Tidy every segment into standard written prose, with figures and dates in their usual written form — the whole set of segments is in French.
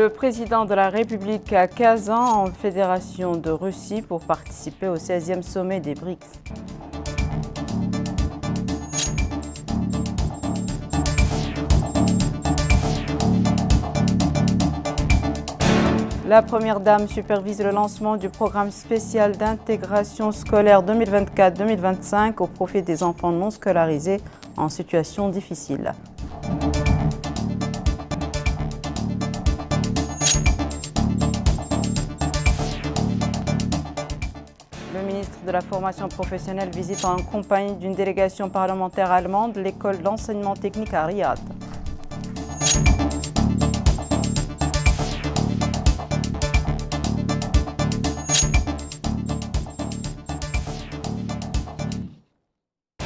Le président de la République à Kazan en Fédération de Russie pour participer au 16e sommet des BRICS. La Première Dame supervise le lancement du programme spécial d'intégration scolaire 2024-2025 au profit des enfants non scolarisés en situation difficile. Le ministre de la Formation professionnelle visite en compagnie d'une délégation parlementaire allemande l'école d'enseignement technique à Riyad.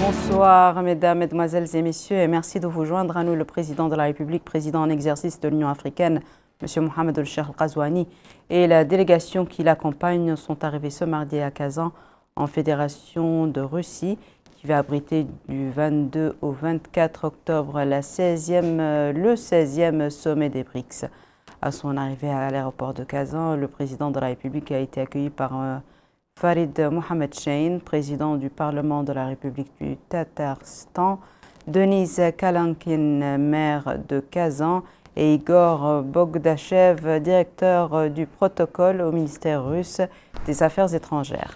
Bonsoir mesdames, mesdemoiselles et messieurs et merci de vous joindre à nous le président de la République, président en exercice de l'Union africaine, M. Mohamed El-Cheikh Al-Ghazouani et la délégation qui l'accompagne sont arrivés ce mardi à Kazan en Fédération de Russie qui va abriter du 22 au 24 octobre le 16e sommet des BRICS. À son arrivée à l'aéroport de Kazan, le président de la République a été accueilli par Farid Mohamed Shein, président du Parlement de la République du Tatarstan, Denise Kalankin, maire de Kazan, et Igor Bogdachev, directeur du protocole au ministère russe des Affaires étrangères.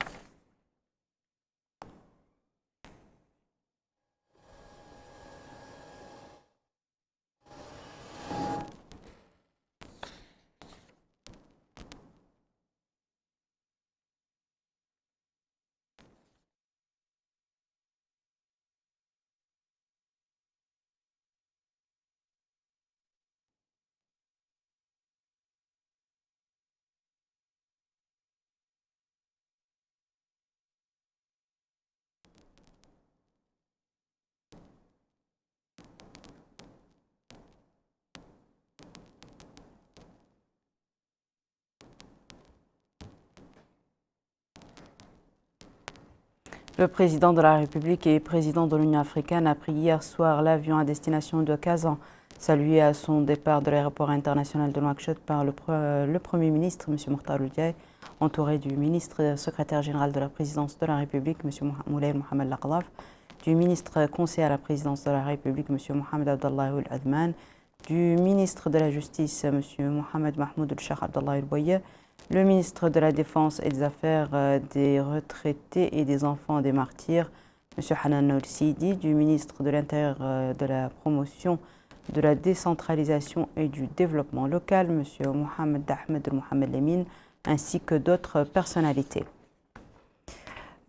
Le président de la République et président de l'Union africaine a pris hier soir l'avion à destination de Kazan, salué à son départ de l'aéroport international de Nouakchott par le Premier ministre, M. Mokhtar Ould-Yaye, entouré du ministre secrétaire général de la présidence de la République, M. Moulay Mohamed Laqlaf, du ministre conseiller à la présidence de la République, M. Mohamed Abdallah Ould-Adman, du ministre de la Justice, M. Mohamed Mahmoud El-Cheikh Abdallah El-Bouye, le ministre de la Défense et des Affaires des retraités et des enfants des martyrs, M. Hanan El-Sidi, du ministre de l'Intérieur, de la promotion, de la décentralisation et du développement local, M. Mohamed Ahmed El-Mohamed Lemine, ainsi que d'autres personnalités.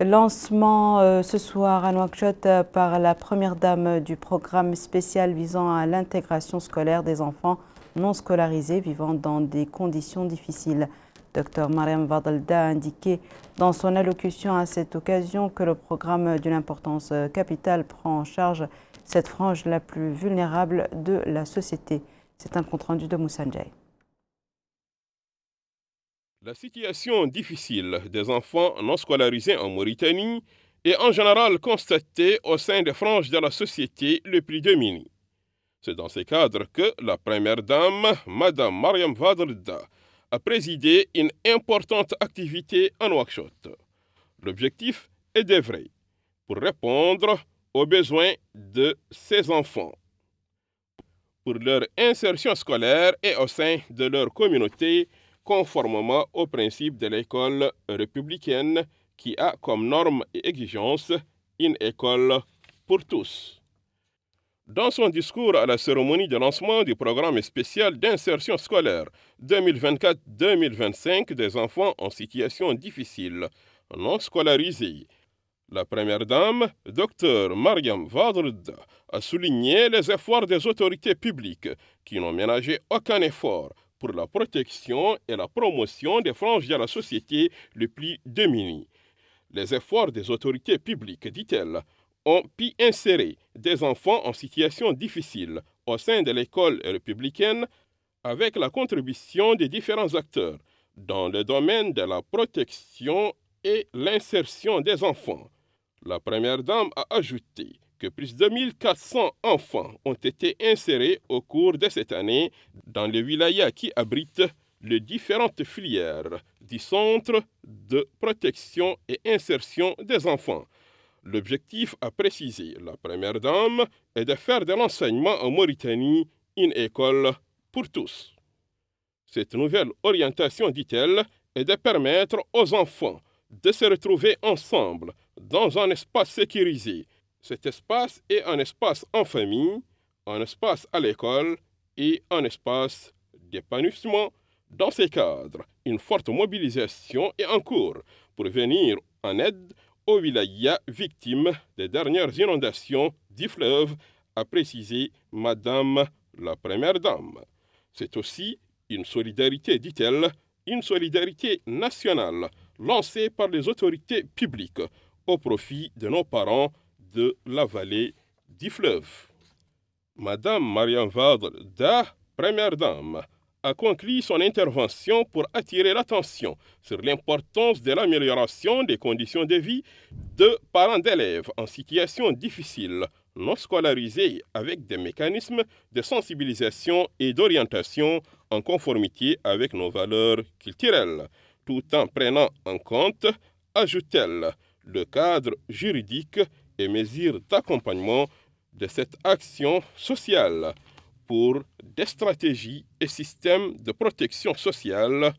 Lancement ce soir à Nouakchott par la Première Dame du programme spécial visant à l'intégration scolaire des enfants non scolarisés vivant dans des conditions difficiles. Dr Mariam Vadalda a indiqué dans son allocution à cette occasion que le programme d'une importance capitale prend en charge cette frange la plus vulnérable de la société. C'est un compte-rendu de Moussa Ndiaye. La situation difficile des enfants non scolarisés en Mauritanie est en général constatée au sein des franges de la société les plus démunies. C'est dans ce cadre que la Première Dame, Mme Mariam Vadalda, a présidé une importante activité à Nouakchott. L'objectif est d'œuvrer pour répondre aux besoins de ces enfants, pour leur insertion scolaire et au sein de leur communauté, conformément aux principes de l'école républicaine qui a comme norme et exigence une école pour tous. Dans son discours à la cérémonie de lancement du programme spécial d'insertion scolaire 2024-2025 des enfants en situation difficile, non scolarisés, la Première Dame, Dr Mariam Vadalda, a souligné les efforts des autorités publiques qui n'ont ménagé aucun effort pour la protection et la promotion des franges de la société les plus démunies. Les efforts des autorités publiques, dit-elle, ont pu insérer des enfants en situation difficile au sein de l'école républicaine avec la contribution des différents acteurs dans le domaine de la protection et l'insertion des enfants. La Première Dame a ajouté que plus de 1400 enfants ont été insérés au cours de cette année dans les wilayas qui abritent les différentes filières du Centre de protection et insertion des enfants. L'objectif, a précisé la Première Dame, est de faire de l'enseignement en Mauritanie une école pour tous. Cette nouvelle orientation, dit-elle, est de permettre aux enfants de se retrouver ensemble dans un espace sécurisé. Cet espace est un espace en famille, un espace à l'école et un espace d'épanouissement. Dans ces cadres, une forte mobilisation est en cours pour venir en aide aux wilayas victimes des dernières inondations du fleuve, a précisé Madame la Première Dame. C'est aussi une solidarité, dit-elle, une solidarité nationale lancée par les autorités publiques au profit de nos parents de la vallée du fleuve. Madame Mariam Vadl, Première Dame, a conclu son intervention pour attirer l'attention sur l'importance de l'amélioration des conditions de vie de parents d'élèves en situation difficile, non scolarisés, avec des mécanismes de sensibilisation et d'orientation en conformité avec nos valeurs culturelles, tout en prenant en compte, ajoute-t-elle, le cadre juridique et mesures d'accompagnement de cette action sociale pour des stratégies et systèmes de protection sociale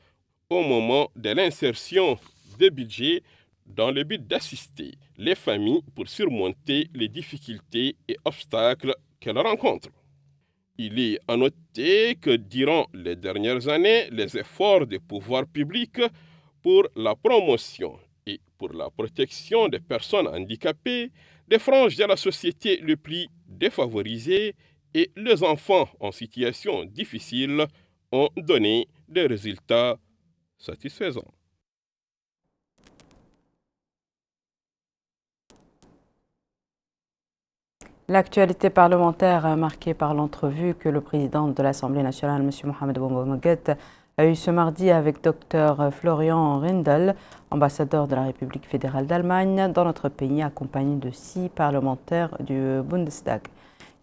au moment de l'insertion des budgets dans le but d'assister les familles pour surmonter les difficultés et obstacles qu'elles rencontrent. Il est à noter que durant les dernières années, les efforts des pouvoirs publics pour la promotion et pour la protection des personnes handicapées, des franges de la société les plus défavorisées et les enfants en situation difficile ont donné des résultats satisfaisants. L'actualité parlementaire marquée par l'entrevue que le président de l'Assemblée nationale, M. Mohamed Boumoguet, a eue ce mardi avec Dr Florian Rindel, ambassadeur de la République fédérale d'Allemagne dans notre pays, accompagné de 6 parlementaires du Bundestag.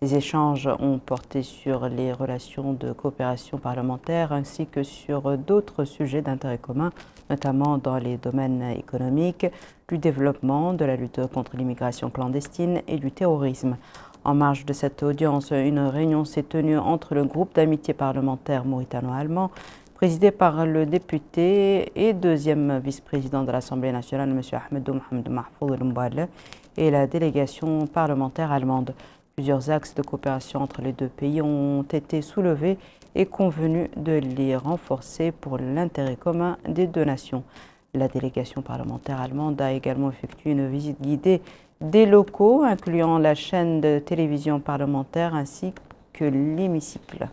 Les échanges ont porté sur les relations de coopération parlementaire ainsi que sur d'autres sujets d'intérêt commun, notamment dans les domaines économiques, du développement, de la lutte contre l'immigration clandestine et du terrorisme. En marge de cette audience, une réunion s'est tenue entre le groupe d'amitié parlementaire mauritano-allemand, présidé par le député et deuxième vice-président de l'Assemblée nationale, M. Ahmedou Mohamed Mahfouz El-Mboualeh, et la délégation parlementaire allemande. Plusieurs axes de coopération entre les deux pays ont été soulevés et convenus de les renforcer pour l'intérêt commun des deux nations. La délégation parlementaire allemande a également effectué une visite guidée des locaux, incluant la chaîne de télévision parlementaire ainsi que l'hémicycle.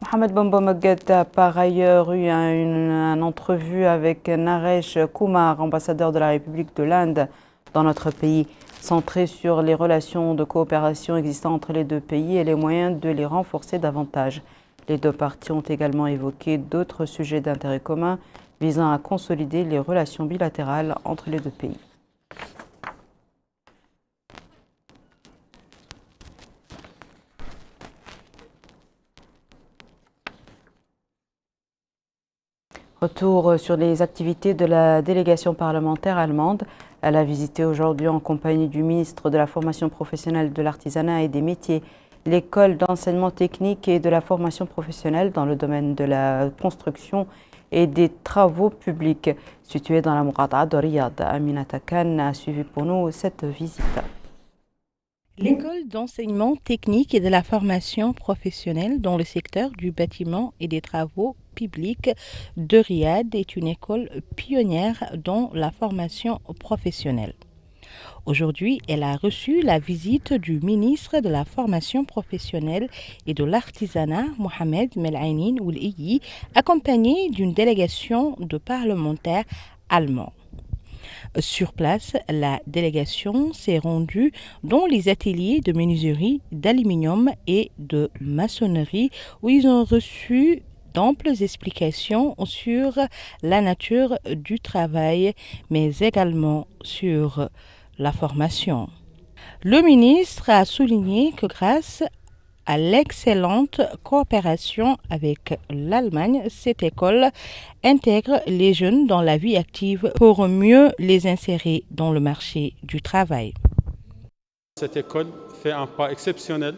Mohamed Boumoguet a par ailleurs eu une entrevue avec Naresh Kumar, ambassadeur de la République de l'Inde dans notre pays, centrée sur les relations de coopération existantes entre les deux pays et les moyens de les renforcer davantage. Les deux parties ont également évoqué d'autres sujets d'intérêt commun visant à consolider les relations bilatérales entre les deux pays. Retour sur les activités de la délégation parlementaire allemande. Elle a visité aujourd'hui en compagnie du ministre de la formation professionnelle, de l'artisanat et des métiers l'école d'enseignement technique et de la formation professionnelle dans le domaine de la construction et des travaux publics située dans la Mourada'a de Riyad. Aminata Khan a suivi pour nous cette visite. L'école d'enseignement technique et de la formation professionnelle dans le secteur du bâtiment et des travaux publics de Riyad est une école pionnière dans la formation professionnelle. Aujourd'hui, elle a reçu la visite du ministre de la formation professionnelle et de l'artisanat, Mohamed Mel'ainin Oul-Iyi, accompagné d'une délégation de parlementaires allemands. Sur place, la délégation s'est rendue dans les ateliers de menuiserie, d'aluminium et de maçonnerie où ils ont reçu d'amples explications sur la nature du travail, mais également sur la formation. Le ministre a souligné que grâce à l'excellente coopération avec l'Allemagne, cette école intègre les jeunes dans la vie active pour mieux les insérer dans le marché du travail. Cette école fait un pas exceptionnel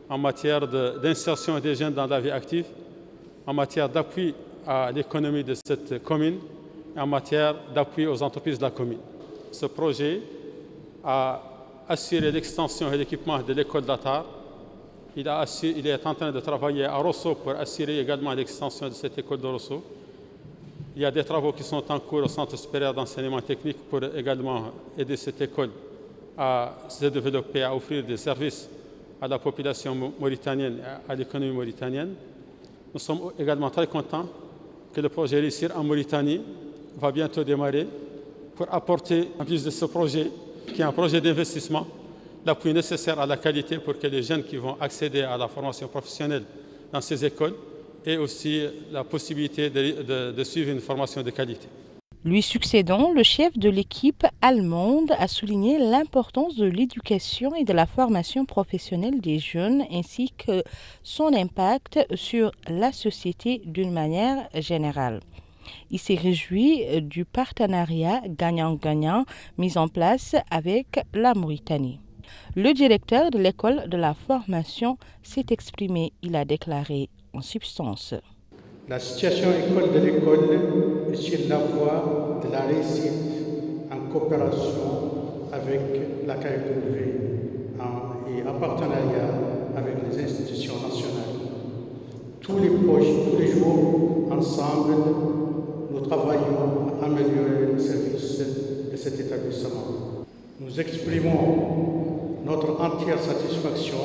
en matière d'insertion des jeunes dans la vie active, en matière d'appui à l'économie de cette commune et en matière d'appui aux entreprises de la commune. Ce projet a assuré l'extension et l'équipement de l'école d'Atar. Il est en train de travailler à Rosso pour assurer également l'extension de cette école de Rosso. Il y a des travaux qui sont en cours au Centre supérieur d'enseignement technique pour également aider cette école à se développer, à offrir des services à la population mauritanienne et à l'économie mauritanienne. Nous sommes également très contents que le projet Réussir en Mauritanie va bientôt démarrer pour apporter, en plus de ce projet, qui est un projet d'investissement, l'appui nécessaire à la qualité pour que les jeunes qui vont accéder à la formation professionnelle dans ces écoles aient aussi la possibilité de suivre une formation de qualité. Lui succédant, le chef de l'équipe allemande a souligné l'importance de l'éducation et de la formation professionnelle des jeunes ainsi que son impact sur la société d'une manière générale. Il s'est réjoui du partenariat gagnant-gagnant mis en place avec la Mauritanie. Le directeur de l'école de la formation s'est exprimé. Il a déclaré en substance: La situation école de l'école est sur la voie de la réussite en coopération avec la KfW et en partenariat avec les institutions nationales. Tous les jours, ensemble, nous travaillons à améliorer le service de cet établissement. Nous exprimons notre entière satisfaction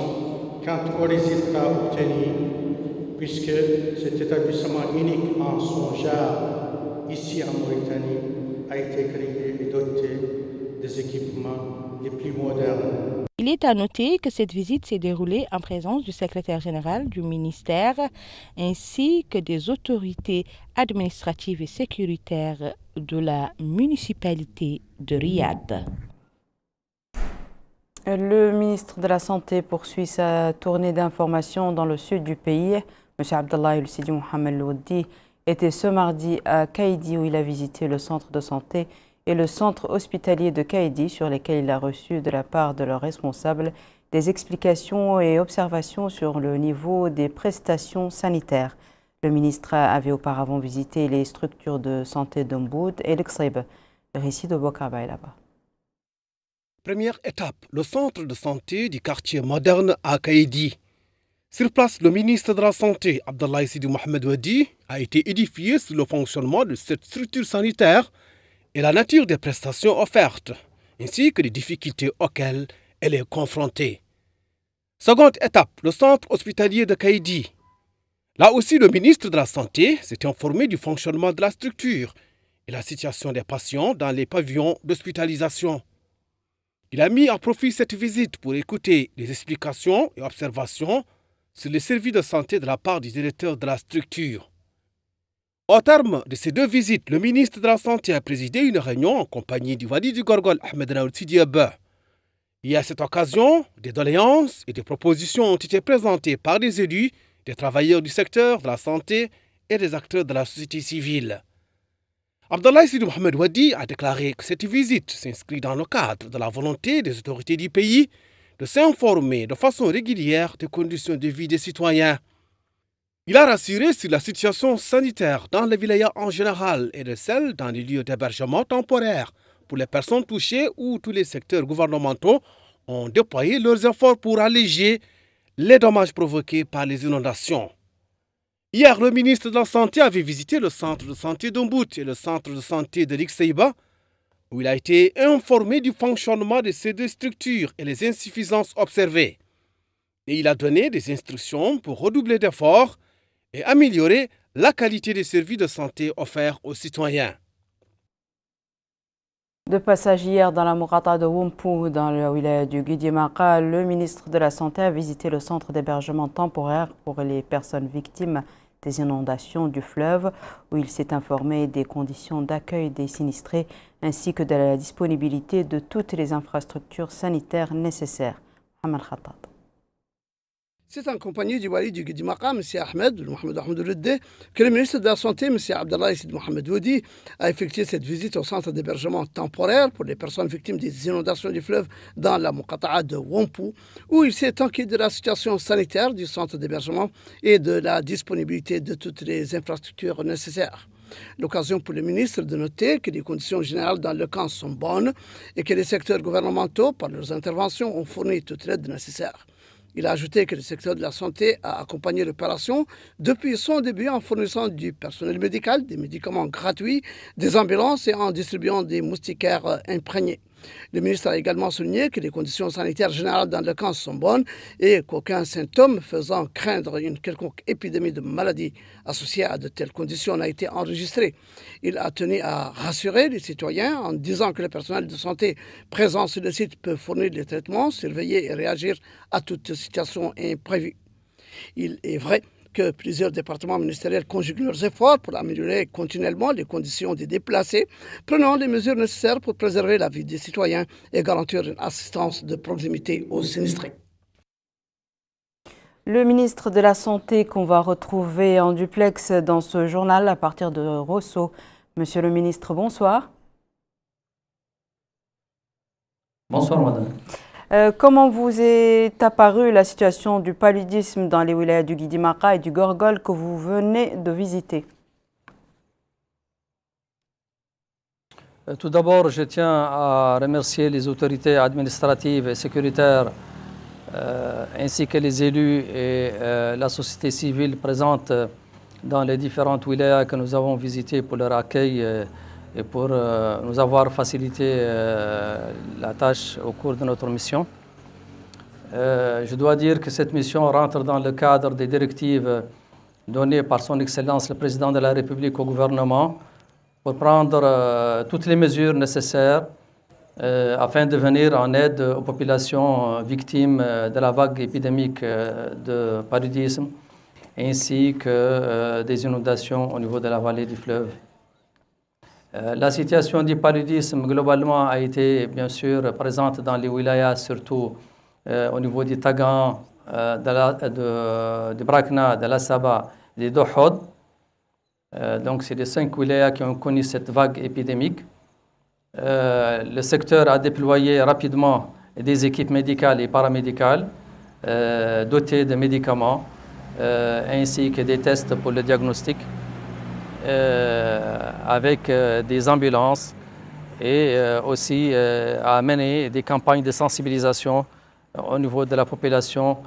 quant aux résultats obtenus, puisque cet établissement unique en son genre ici en Mauritanie a été créé et doté des équipements les plus modernes. Il est à noter que cette visite s'est déroulée en présence du secrétaire général du ministère ainsi que des autorités administratives et sécuritaires de la municipalité de Riyad. Le ministre de la Santé poursuit sa tournée d'information dans le sud du pays. M. Abdallah El-Sidi Mohamed Louadi était ce mardi à Kaïdi où il a visité le centre de santé et le centre hospitalier de Kaïdi sur lesquels il a reçu de la part de leurs responsables des explications et observations sur le niveau des prestations sanitaires. Le ministre avait auparavant visité les structures de santé d'Umboud et l'Exrib. Le récit de Bokaba est là-bas. Première étape, le centre de santé du quartier moderne à Kaïdi. Sur place, le ministre de la Santé, Abdallah Sidi Mohamed Wadi, a été édifié sur le fonctionnement de cette structure sanitaire et la nature des prestations offertes, ainsi que les difficultés auxquelles elle est confrontée. Seconde étape, le centre hospitalier de Kaïdi. Là aussi, le ministre de la Santé s'est informé du fonctionnement de la structure et la situation des patients dans les pavillons d'hospitalisation. Il a mis à profit cette visite pour écouter les explications et observations sur les services de santé de la part du directeur de la structure. Au terme de ces deux visites, le ministre de la Santé a présidé une réunion en compagnie du Wadi du Gorgol Ahmed Raoul Sidi Abba. Et à cette occasion, des doléances et des propositions ont été présentées par des élus, des travailleurs du secteur de la santé et des acteurs de la société civile. Abdallah Sidi Mohamed Wadi a déclaré que cette visite s'inscrit dans le cadre de la volonté des autorités du pays de s'informer de façon régulière des conditions de vie des citoyens. Il a rassuré sur la situation sanitaire dans les vilayas en général et de celle dans les lieux d'hébergement temporaire pour les personnes touchées où tous les secteurs gouvernementaux ont déployé leurs efforts pour alléger les dommages provoqués par les inondations. Hier, le ministre de la Santé avait visité le centre de santé d'Umboud et le centre de santé de l'Ixaïba, où il a été informé du fonctionnement de ces deux structures et les insuffisances observées. Et il a donné des instructions pour redoubler d'efforts et améliorer la qualité des services de santé offerts aux citoyens. De passage hier dans la Mourata de Wumpu, dans le wilaya du Guidimaka, le ministre de la Santé a visité le centre d'hébergement temporaire pour les personnes victimes des inondations du fleuve, où il s'est informé des conditions d'accueil des sinistrés ainsi que de la disponibilité de toutes les infrastructures sanitaires nécessaires. Mohamed Khattab. C'est en compagnie du wali du Guidimaka, M. Ahmed Ahmed, que le ministre de la Santé, M. Abdallah Sid Mohamed Wadi, a effectué cette visite au centre d'hébergement temporaire pour les personnes victimes des inondations du fleuve dans la Mokata'a de Wompu, où il s'est enquis de la situation sanitaire du centre d'hébergement et de la disponibilité de toutes les infrastructures nécessaires. L'occasion pour le ministre de noter que les conditions générales dans le camp sont bonnes et que les secteurs gouvernementaux, par leurs interventions, ont fourni toute l'aide nécessaire. Il a ajouté que le secteur de la santé a accompagné l'opération depuis son début en fournissant du personnel médical, des médicaments gratuits, des ambulances et en distribuant des moustiquaires imprégnés. Le ministre a également souligné que les conditions sanitaires générales dans le camp sont bonnes et qu'aucun symptôme faisant craindre une quelconque épidémie de maladie associée à de telles conditions n'a été enregistré. Il a tenu à rassurer les citoyens en disant que le personnel de santé présent sur le site peut fournir les traitements, surveiller et réagir à toute situation imprévue. Il est vrai que plusieurs départements ministériels conjuguent leurs efforts pour améliorer continuellement les conditions des déplacés, prenant les mesures nécessaires pour préserver la vie des citoyens et garantir une assistance de proximité aux sinistrés. Le ministre de la Santé qu'on va retrouver en duplex dans ce journal à partir de Rosso. Monsieur le ministre, bonsoir. Bonsoir, madame. Comment vous est apparue la situation du paludisme dans les wilayas du Guidimaka et du Gorgol que vous venez de visiter? Tout d'abord, je tiens à remercier les autorités administratives et sécuritaires ainsi que les élus et la société civile présente dans les différentes wilayas que nous avons visitées pour leur accueil et pour nous avoir facilité la tâche au cours de notre mission. Je dois dire que cette mission rentre dans le cadre des directives données par son Excellence le Président de la République au gouvernement pour prendre toutes les mesures nécessaires afin de venir en aide aux populations victimes de la vague épidémique de paludisme ainsi que des inondations au niveau de la vallée du fleuve. La situation du paludisme globalement a été bien sûr présente dans les wilayas, surtout au niveau du Tagan, de Brakna, de l'Assaba et de Dohod. Donc c'est les 5 wilayas qui ont connu cette vague épidémique. Le secteur a déployé rapidement des équipes médicales et paramédicales dotées de médicaments ainsi que des tests pour le diagnostic. Avec des ambulances et aussi à mener des campagnes de sensibilisation au niveau de la population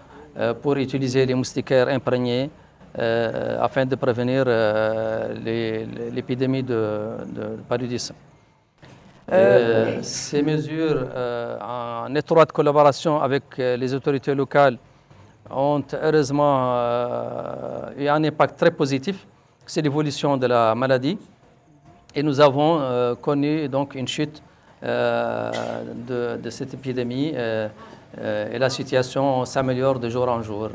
pour utiliser les moustiquaires imprégnés afin de prévenir l'épidémie de paludisme. Ces mesures, en étroite collaboration avec les autorités locales, ont heureusement eu un impact très positif. C'est l'évolution de la maladie et nous avons connu donc une chute de cette épidémie et la situation s'améliore de jour en jour.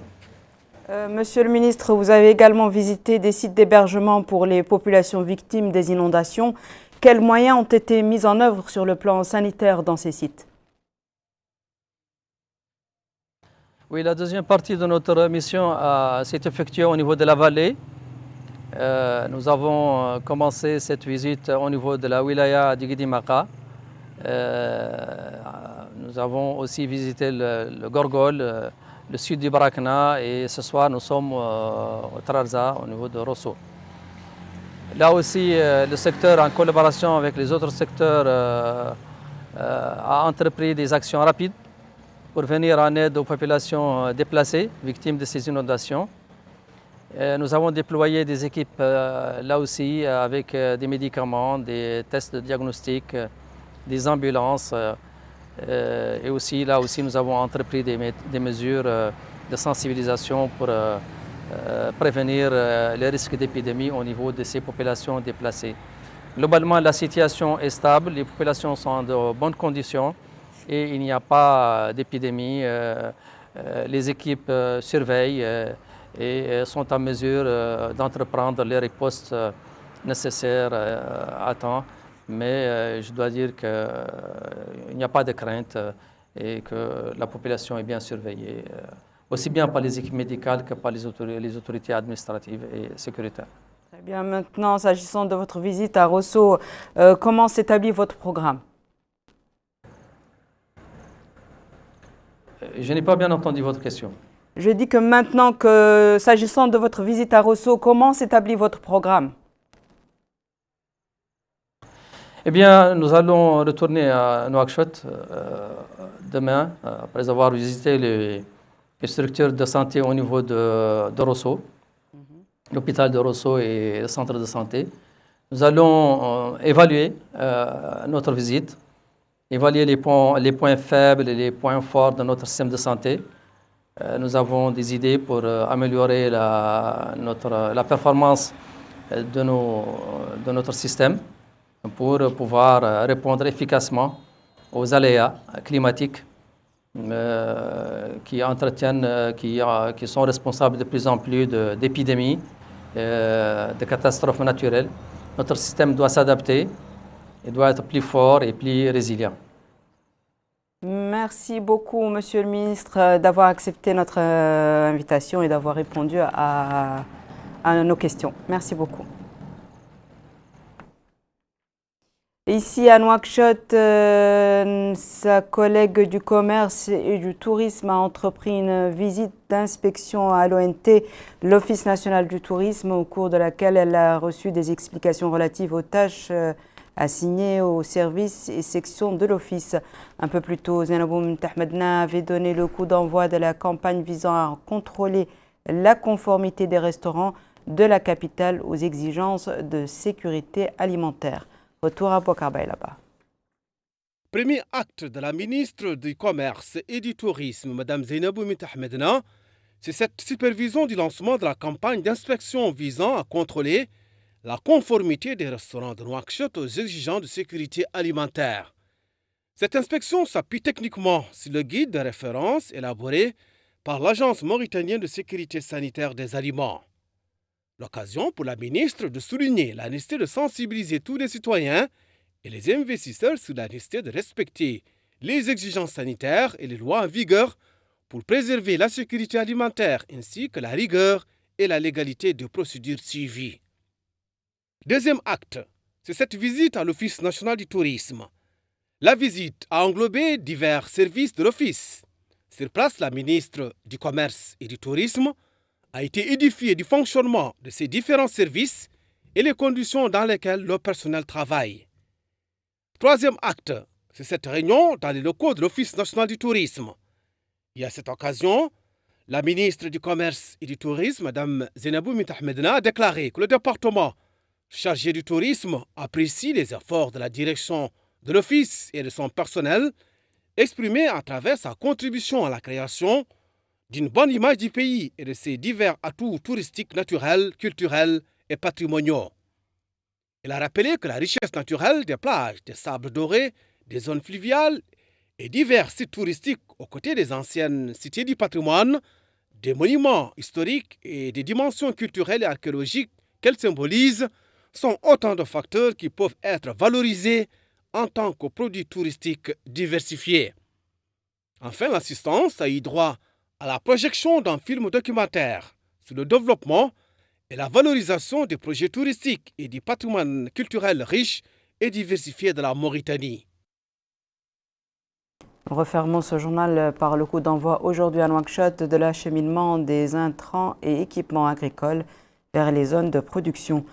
Monsieur le ministre, vous avez également visité des sites d'hébergement pour les populations victimes des inondations. Quels moyens ont été mis en œuvre sur le plan sanitaire dans ces sites? Oui, la deuxième partie de notre mission s'est effectuée au niveau de la vallée. Nous avons commencé cette visite au niveau de la wilaya du Guidimaka. Nous avons aussi visité le Gorgol, le sud du Brakna et ce soir nous sommes au Trarza au niveau de Rosso. Là aussi, le secteur en collaboration avec les autres secteurs a entrepris des actions rapides pour venir en aide aux populations déplacées, victimes de ces inondations. Nous avons déployé des équipes là aussi avec des médicaments, des tests de diagnostic, des ambulances et aussi là aussi nous avons entrepris des mesures de sensibilisation pour prévenir les risques d'épidémie au niveau de ces populations déplacées. Globalement, la situation est stable, les populations sont de bonnes conditions et il n'y a pas d'épidémie. Les équipes surveillent et sont en mesure d'entreprendre les ripostes nécessaires à temps. Mais je dois dire qu'il n'y a pas de crainte et que la population est bien surveillée, aussi bien par les équipes médicales que par les autorités administratives et sécuritaires. Très bien. Maintenant, s'agissant de votre visite à Rosso, comment s'établit votre programme? Je n'ai pas bien entendu votre question. Je dis que maintenant, s'agissant de votre visite à Rosso, comment s'établit votre programme? Eh bien, nous allons retourner à Nouakchott demain, après avoir visité les structures de santé au niveau de Rosso, l'hôpital de Rosso et le centre de santé. Nous allons évaluer notre visite, évaluer les points faibles et les points forts de notre système de santé. Nous avons des idées pour améliorer la performance de notre système, pour pouvoir répondre efficacement aux aléas climatiques qui sont responsables de plus en plus d'épidémies, de catastrophes naturelles. Notre système doit s'adapter, il doit être plus fort et plus résilient. Merci beaucoup, Monsieur le ministre, d'avoir accepté notre invitation et d'avoir répondu à nos questions. Merci beaucoup. Ici à Nouakchott, sa collègue du commerce et du tourisme a entrepris une visite d'inspection à l'ONT, l'Office national du tourisme, au cours de laquelle elle a reçu des explications relatives aux tâches assignées aux services et sections de l'Office. Un peu plus tôt, Zainabou Mtahmedna avait donné le coup d'envoi de la campagne visant à contrôler la conformité des restaurants de la capitale aux exigences de sécurité alimentaire. Retour à Bouakarbay là-bas. Premier acte de la ministre du Commerce et du Tourisme, Mme Zainabou Mtahmedna, c'est cette supervision du lancement de la campagne d'inspection visant à contrôler la conformité des restaurants de Nouakchott aux exigences de sécurité alimentaire. Cette inspection s'appuie techniquement sur le guide de référence élaboré par l'Agence mauritanienne de sécurité sanitaire des aliments. L'occasion pour la ministre de souligner la nécessité de sensibiliser tous les citoyens et les investisseurs sur la nécessité de respecter les exigences sanitaires et les lois en vigueur pour préserver la sécurité alimentaire ainsi que la rigueur et la légalité des procédures suivies. Deuxième acte, c'est cette visite à l'Office national du tourisme. La visite a englobé divers services de l'Office. Sur place, la ministre du Commerce et du Tourisme a été édifiée du fonctionnement de ces différents services et les conditions dans lesquelles le personnel travaille. Troisième acte, c'est cette réunion dans les locaux de l'Office national du tourisme. Et à cette occasion, la ministre du Commerce et du Tourisme, Mme Zainabou Mtahmedna, a déclaré que le département chargé du tourisme apprécie les efforts de la direction de l'Office et de son personnel, exprimés à travers sa contribution à la création d'une bonne image du pays et de ses divers atouts touristiques naturels, culturels et patrimoniaux. Il a rappelé que la richesse naturelle des plages, des sables dorés, des zones fluviales et divers sites touristiques aux côtés des anciennes cités du patrimoine, des monuments historiques et des dimensions culturelles et archéologiques qu'elles symbolisent sont autant de facteurs qui peuvent être valorisés en tant que produits touristiques diversifiés. Enfin, l'assistance a eu droit à la projection d'un film documentaire sur le développement et la valorisation des projets touristiques et du patrimoine culturel riche et diversifié de la Mauritanie. Refermons ce journal par le coup d'envoi aujourd'hui à Nouakchott de l'acheminement des intrants et équipements agricoles vers les zones de production.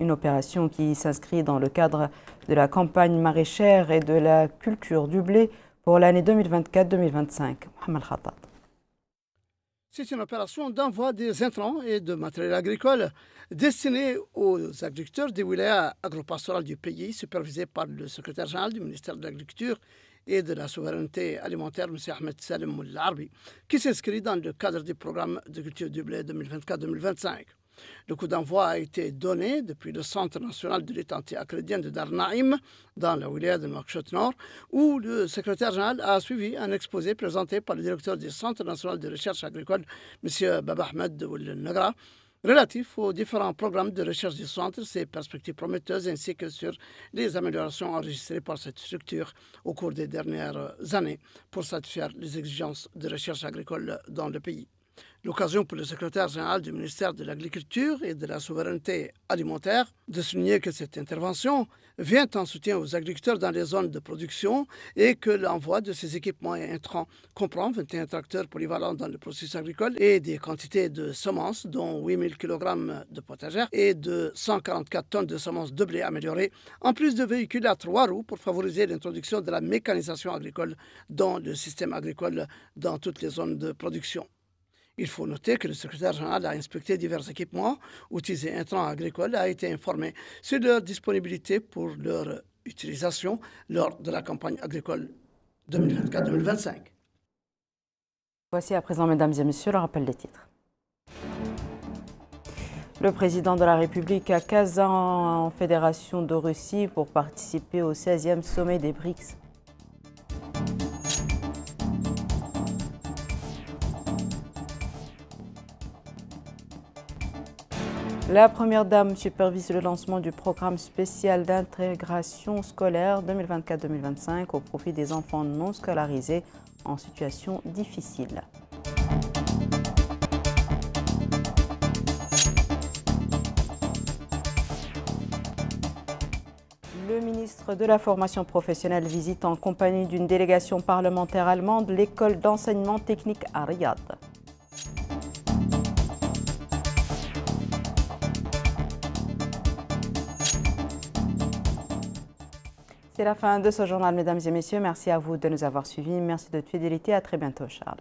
Une opération qui s'inscrit dans le cadre de la campagne maraîchère et de la culture du blé pour l'année 2024-2025. Mohamed Khattab. C'est une opération d'envoi des intrants et de matériel agricole destinés aux agriculteurs des wilayas agropastorales du pays, supervisés par le secrétaire général du ministère de l'Agriculture et de la souveraineté alimentaire, M. Ahmed Salem Moularbi, qui s'inscrit dans le cadre du programme de culture du blé 2024-2025. Le coup d'envoi a été donné depuis le Centre national de l'étang acrédien de Dar Naïm, dans la wilaya de Nouakchott Nord, où le secrétaire général a suivi un exposé présenté par le directeur du Centre national de recherche agricole, M. Baba Ahmed Ould Nagra, relatif aux différents programmes de recherche du centre, ses perspectives prometteuses ainsi que sur les améliorations enregistrées par cette structure au cours des dernières années pour satisfaire les exigences de recherche agricole dans le pays. L'occasion pour le secrétaire général du ministère de l'Agriculture et de la Souveraineté alimentaire de souligner que cette intervention vient en soutien aux agriculteurs dans les zones de production et que l'envoi de ces équipements et intrants comprend 21 tracteurs polyvalents dans le processus agricole et des quantités de semences, dont 8000 kg de potagères et de 144 tonnes de semences de blé améliorées, en plus de véhicules à 3 roues pour favoriser l'introduction de la mécanisation agricole dans le système agricole dans toutes les zones de production. Il faut noter que le secrétaire général a inspecté divers équipements, outils et intrants agricoles, a été informé sur leur disponibilité pour leur utilisation lors de la campagne agricole 2024-2025. Voici à présent, mesdames et messieurs, le rappel des titres. Le président de la République à Kazan en Fédération de Russie pour participer au 16e sommet des BRICS. La Première Dame supervise le lancement du programme spécial d'intégration scolaire 2024-2025 au profit des enfants non scolarisés en situation difficile. Le ministre de la Formation professionnelle visite en compagnie d'une délégation parlementaire allemande l'école d'enseignement technique à Riyad. C'est la fin de ce journal, mesdames et messieurs. Merci à vous de nous avoir suivis. Merci de votre fidélité. À très bientôt, Inch'Allah.